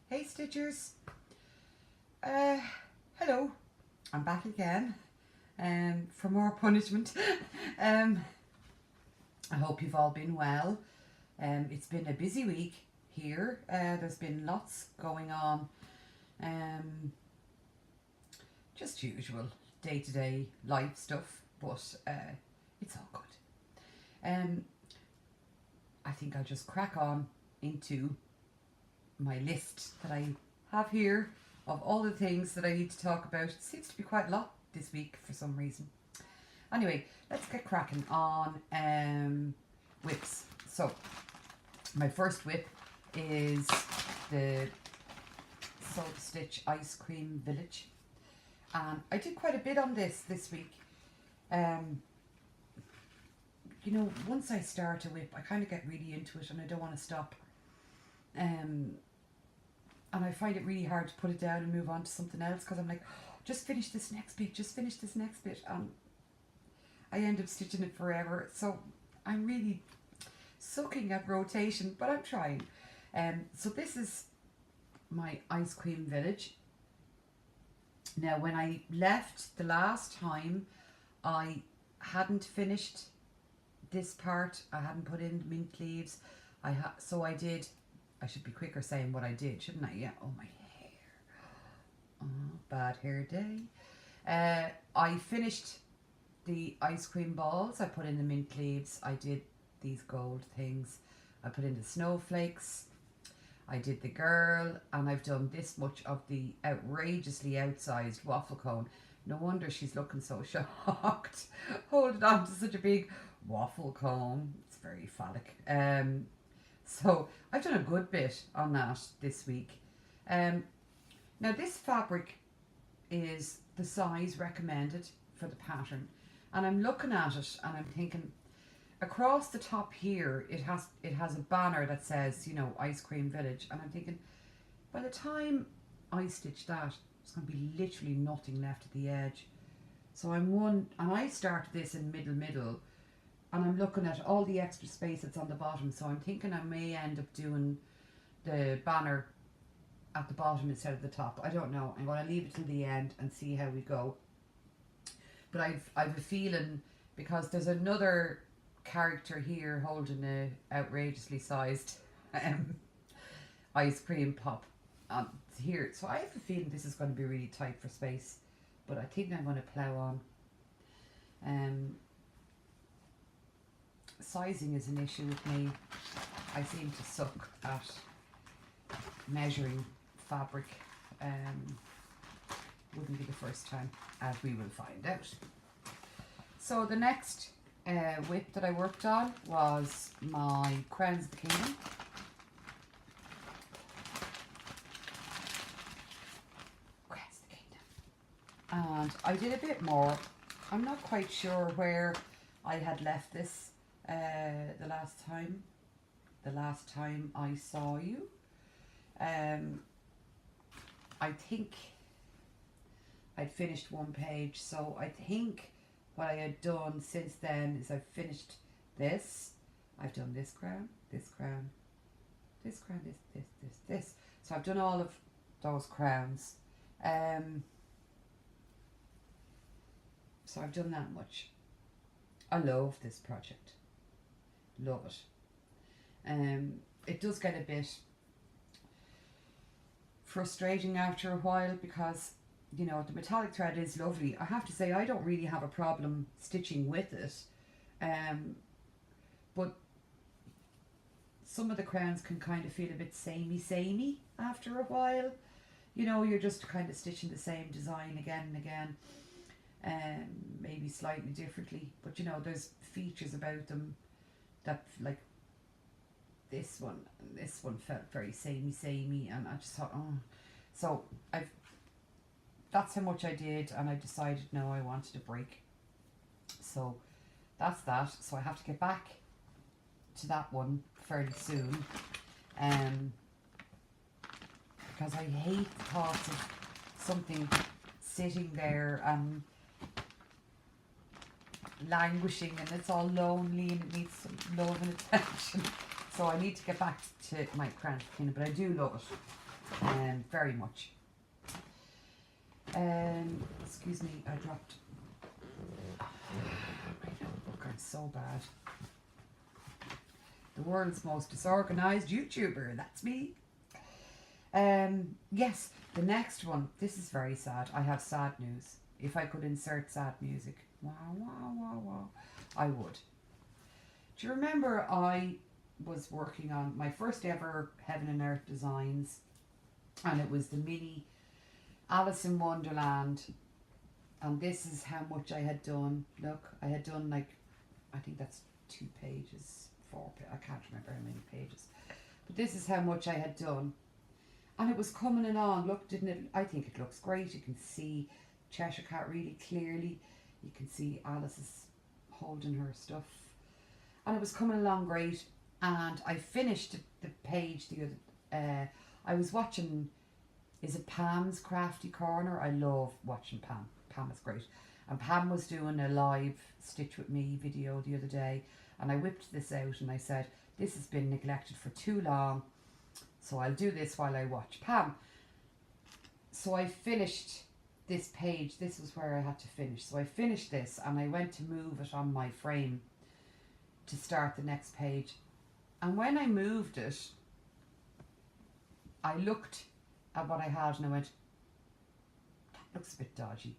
Hey Stitchers, hello, I'm back again for more punishment. I hope you've all been well. It's been a busy week here. There's been lots going on. Just usual day-to-day life stuff, but it's all good. I think I'll just crack on into my list that I have here of all the things that I need to talk about. It seems to be quite a lot this week for some reason. Anyway, let's get cracking on whips. So, my first whip is the Sew to Stitch Ice Cream Village. And I did quite a bit on this week. You know, once I start a whip, I kind of get really into it and I don't want to stop. And I find it really hard to put it down and move on to something else because I'm like, oh, just finish this next bit, just finish this next bit. I end up stitching it forever. So I'm really sucking at rotation, but I'm trying. So this is my Ice Cream Village. Now, when I left the last time, I hadn't finished this part. I hadn't put in mint leaves. So I did. I should be quicker saying what I did, shouldn't I? Yeah. Oh, my hair. Oh, bad hair day. I finished the ice cream balls. I put in the mint leaves. I did these gold things. I put in the snowflakes. I did the girl, and I've done this much of the outrageously outsized waffle cone. No wonder she's looking so shocked, holding on to such a big waffle cone. It's very phallic. So I've done a good bit on that this week. Now this fabric is the size recommended for the pattern, and I'm looking at it and I'm thinking, across the top here it has a banner that says, you know, Ice Cream Village, and I'm thinking, by the time I stitch that, there's going to be literally nothing left at the edge. So and I started this in middle, and I'm looking at all the extra space that's on the bottom, so I'm thinking I may end up doing the banner at the bottom instead of the top. I don't know. I'm going to leave it till the end and see how we go. But I've a feeling, because there's another character here holding a outrageously sized ice cream pop here, so I have a feeling this is going to be really tight for space, but I think I'm going to plow on. Sizing is an issue with me. I seem to suck at measuring fabric. Wouldn't be the first time, as we will find out. So the next whip that I worked on was my Crowns of the Kingdom. Crowns of the Kingdom. And I did a bit more. I'm not quite sure where I had left this the last time I saw you. I think I'd finished one page, so I think what I had done since then is I've finished this. I've done this crown, this crown, this crown, this. So I've done all of those crowns. So I've done that much. I love this project. Love it. It does get a bit frustrating after a while because, you know, the metallic thread is lovely. I have to say, I don't really have a problem stitching with it. But some of the crowns can kind of feel a bit samey after a while. You know, you're just kind of stitching the same design again and again. Maybe slightly differently. But, you know, there's features about them that, like, this one and this one felt very samey, and I just thought, oh. So that's how much I did, and I decided, no, I wanted a break. So that's that. So I have to get back to that one fairly soon, because I hate the thoughts of something sitting there and languishing, and it's all lonely and it needs some love and attention. So I need to get back to my Crowns of the Kingdom, but I do love it. very much. Excuse me, I dropped my notebook. I'm so bad. The world's most disorganized YouTuber. That's me. Yes, the next one. This is very sad. I have sad news. If I could insert sad music, wow, wow, wow, wow, I would. Do you remember I was working on my first ever Heaven and Earth designs, and it was the mini Alice in Wonderland, and this is how much I had done. Look, I had done like, I think that's 2 pages, 4 pages, I can't remember how many pages, but this is how much I had done, and it was coming along. Look, didn't it? I think it looks great. You can see Cheshire Cat really clearly. You can see Alice is holding her stuff, and it was coming along great. And I finished the page the other. I was watching. Is it Pam's Crafty Corner? I love watching Pam. Pam is great. And Pam was doing a live Stitch With Me video the other day, and I whipped this out and I said, this has been neglected for too long, so I'll do this while I watch Pam. So I finished this page. This was where I had to finish. So I finished this and I went to move it on my frame to start the next page. And when I moved it, I looked at what I had and I went, that looks a bit dodgy.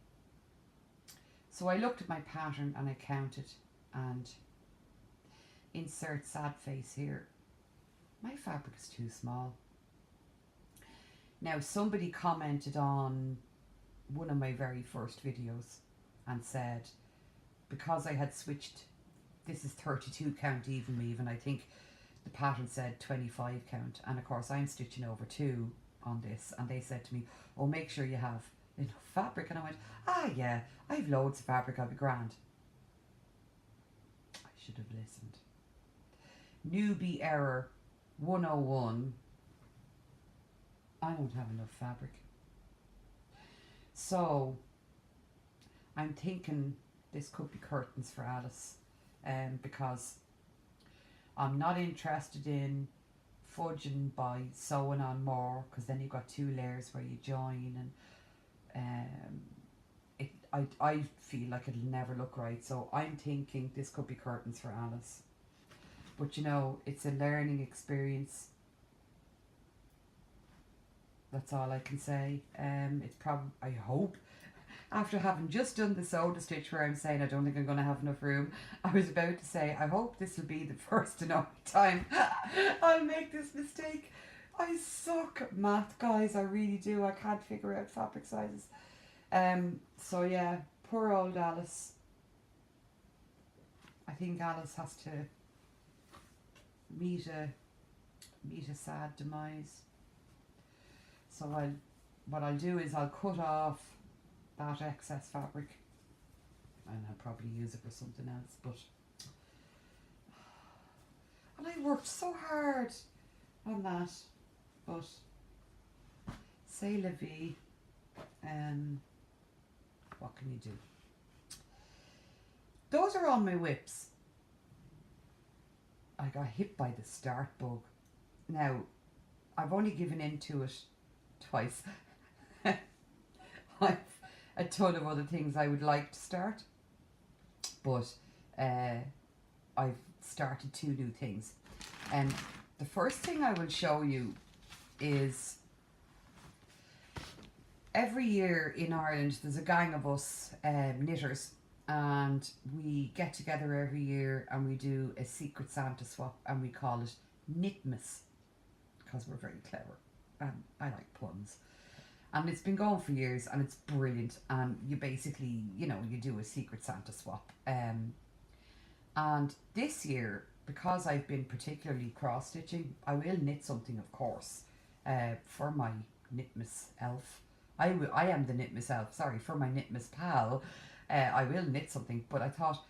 So I looked at my pattern and I counted, and insert sad face here. My fabric is too small. Now somebody commented on one of my very first videos and said, because I had switched, this is 32 count even weave, and I think the pattern said 25 count, and of course I'm stitching over 2 on this, and they said to me, oh, make sure you have enough fabric. And I went, ah yeah, I have loads of fabric, I'll be grand. I should have listened. Newbie error 101. I don't have enough fabric. So I'm thinking this could be curtains for Alice, because I'm not interested in fudging by sewing on more, because then you've got 2 layers where you join, and I feel like it'll never look right. So I'm thinking this could be curtains for Alice. But you know, it's a learning experience. That's all I can say. It's probably, I hope, after having just done the sew to stitch where I'm saying I don't think I'm going to have enough room, I was about to say, I hope this will be the first and only time I'll make this mistake. I suck at math, guys, I really do. I can't figure out fabric sizes. So yeah, poor old Alice. I think Alice has to meet a sad demise. So what I'll do is I'll cut off that excess fabric, and I'll probably use it for something else. But and I worked so hard on that, but c'est la vie. What can you do? Those are all my whips. I got hit by the start bug. Now, I've only given in to it twice. I've a ton of other things I would like to start, but I've started 2 new things. And the first thing I will show you is, every year in Ireland there's a gang of us knitters, and we get together every year and we do a secret Santa swap, and we call it Knitmas, because we're very clever and I like puns. And it's been going for years and it's brilliant, and you basically, you know, you do a secret Santa swap. And this year, because I've been particularly cross stitching, I will knit something, of course, for my Knitmas elf. I am the Knitmas elf, sorry, for my Knitmas pal. I will knit something, but I thought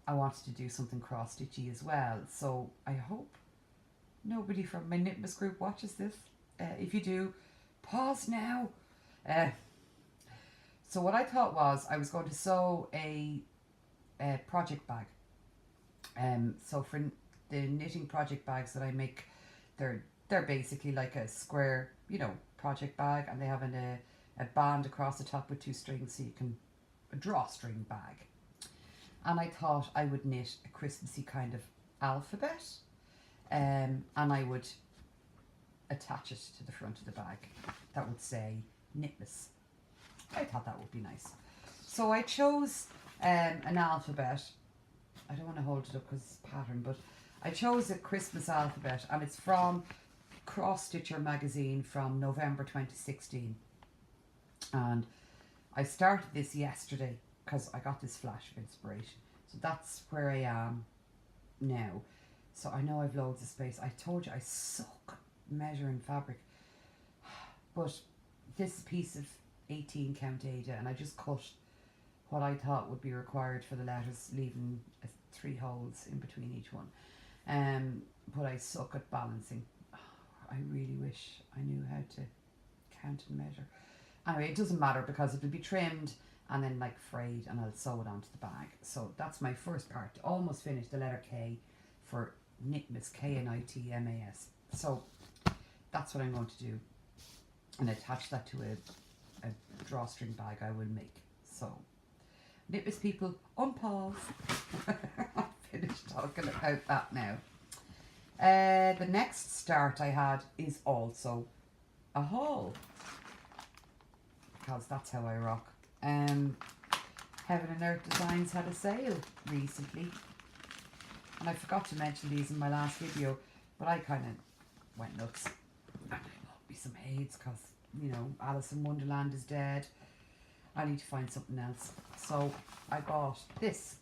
I wanted to do something cross stitchy as well. So I hope nobody from my Knitmas group watches this. If you do, pause now. So what I thought was I was going to sew a project bag. So for the knitting project bags that I make, they're They're basically like a square, you know, project bag, and they have a band across the top with 2 strings, so you can a drawstring bag. And I thought I would knit a Christmassy kind of alphabet, and I would attach it to the front of the bag that would say Knitmas. I thought that would be nice. So I chose an alphabet. I don't want to hold it up because it's pattern, but I chose a Christmas alphabet, and it's from Cross Stitcher magazine from November 2016. And I started this yesterday because I got this flash of inspiration. So that's where I am now. So I know I've loads of space. I told you I suck measuring fabric. But this piece of 18 count Ada, and I just cut what I thought would be required for the letters, leaving 3 holes in between each one. But I suck at balancing. I really wish I knew how to count and measure. Anyway, it doesn't matter because it'll be trimmed and then like frayed, and I'll sew it onto the bag. So that's my first part. Almost finished the letter K for Knitmas, Knitmas. So that's what I'm going to do, and attach that to a drawstring bag I will make. So Knitmas people, unpause. I'm finished talking about that now. The next start I had is also a haul, because that's how I rock. Heaven and Earth Designs had a sale recently, and I forgot to mention these in my last video, but I kind of went nuts. And I bought me some Hades because, you know, Alice in Wonderland is dead. I need to find something else. So I bought this.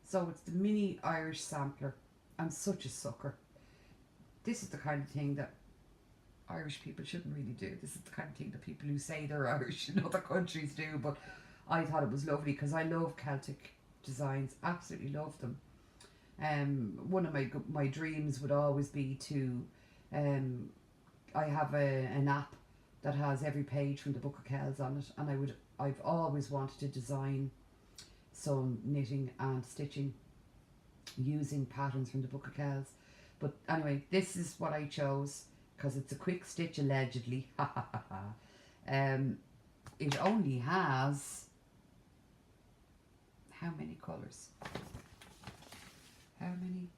So it's the mini Irish sampler. I'm such a sucker. This is the kind of thing that Irish people shouldn't really do. This is the kind of thing that people who say they're Irish in other countries do. But I thought it was lovely because I love Celtic designs. Absolutely love them. One of my dreams would always be to, I have an app that has every page from the Book of Kells on it, and I've always wanted to design some knitting and stitching using patterns from the Book of Kells. But anyway, this is what I chose because it's a quick stitch, allegedly. It only has how many colours? How many?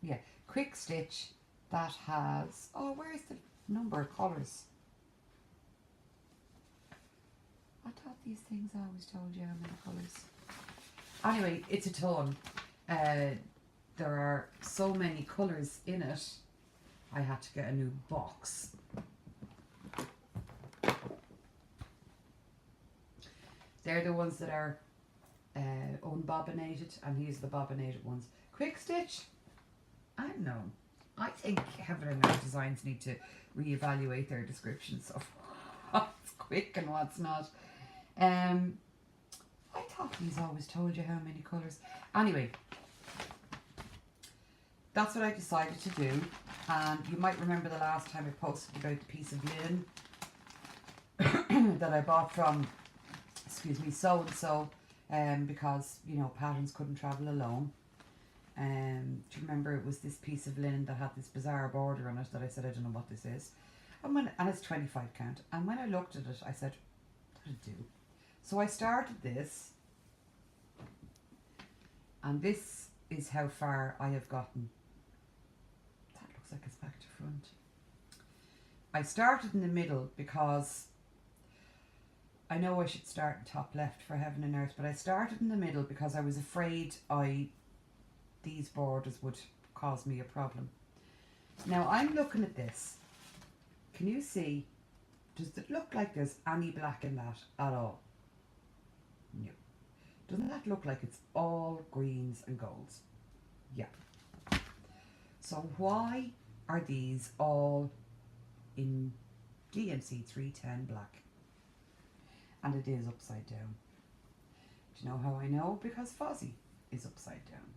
Yeah, quick stitch that has, oh, where's the number of colours? I thought these things always told you how many colours. Anyway, it's a ton. There are so many colours in it, I had to get a new box. They're the ones that are unbobbinated, and these are the bobbinated ones. Quick stitch? I don't know. I think Heaven and Earth Designs need to reevaluate their descriptions of what's quick and what's not. I thought these always told you how many colours. Anyway, that's what I decided to do. And you might remember the last time I posted about the piece of linen that I bought from, excuse me, so-and-so, because, you know, patterns couldn't travel alone. Do you remember it was this piece of linen that had this bizarre border on it that I said, I don't know what this is. And it's 25 count. And when I looked at it, I said, that'll do. So I started this, and this is how far I have gotten. That looks like it's back to front. I started in the middle because I know I should start in top left for Heaven and Earth, but I started in the middle because I was afraid these borders would cause me a problem. Now I'm looking at this. Can you see? Does it look like there's any black in that at all? No. Doesn't that look like it's all greens and golds? Yeah. So why are these all in DMC 310 black? And it is upside down. Do you know how I know? Because Fozzie is upside down.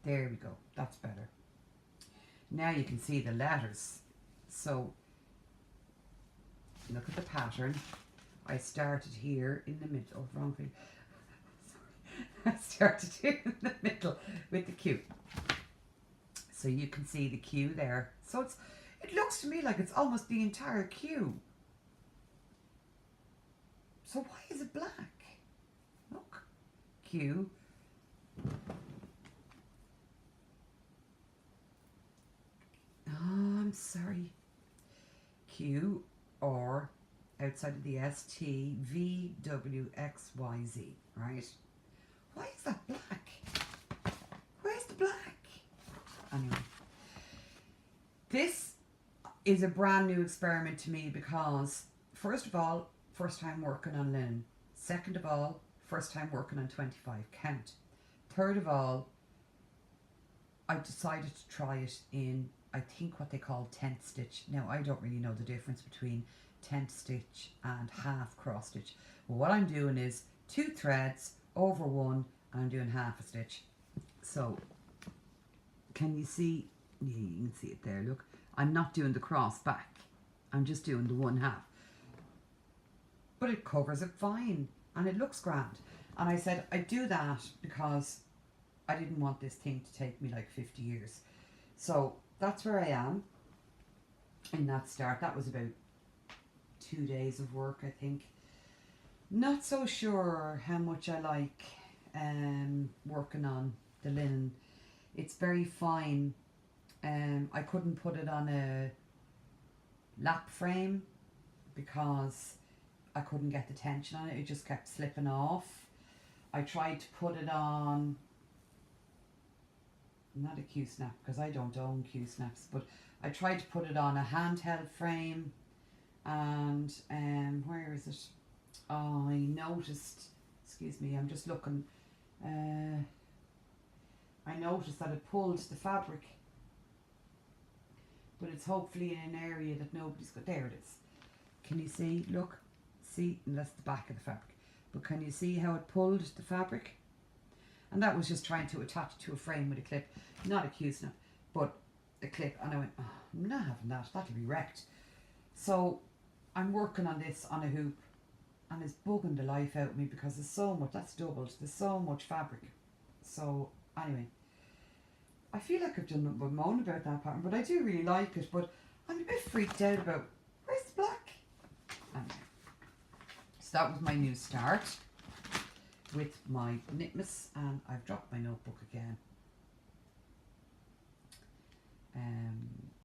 There we go. That's better. Now you can see the letters. So look at the pattern. I started here in the middle. Oh, wrong thing. Sorry. I started in the middle with the Q. So you can see the Q there. So it looks to me like it's almost the entire Q. So why is it black? Look, Q. Oh, I'm sorry. Q or outside of the S T V W X Y Z, right? Why is that black? Where's the black? Anyway, this is a brand new experiment to me because, first of all, first time working on linen. Second of all, first time working on 25 count. Third of all, I decided to try it in, I think, what they call tent stitch. Now, I don't really know the difference between tent stitch and half cross stitch. But what I'm doing is 2 threads over 1, and I'm doing half a stitch. So, can you see? Yeah, you can see it there, look. I'm not doing the cross back. I'm just doing the 1/2. But it covers it fine, and it looks grand. And I said, I do that because I didn't want this thing to take me like 50 years. So that's where I am in that start. That was about 2 days of work, I think. Not so sure how much I like working on the linen. It's very fine. I couldn't put it on a lap frame because I couldn't get the tension on it. It just kept slipping off. I tried to put it on, not a Q-snap because I don't own Q-snaps, but I tried to put it on a handheld frame, and where is it? Oh, I noticed, excuse me, I'm just looking, I noticed that it pulled the fabric, but it's hopefully in an area that nobody's got. There it is. Can you see? Look, see, and that's the back of the fabric. But can you see how it pulled the fabric? And that was just trying to attach it to a frame with a clip, not a Q-snap, but a clip. And I went, oh, I'm not having that. That'll be wrecked. So I'm working on this on a hoop, and it's bugging the life out of me because there's so much. That's doubled. There's so much fabric. So anyway, I feel like I've done a moan about that pattern, but I do really like it. But I'm a bit freaked out about, where's the black? Anyway, so that was my new start with my Knitmas, and I've dropped my notebook again.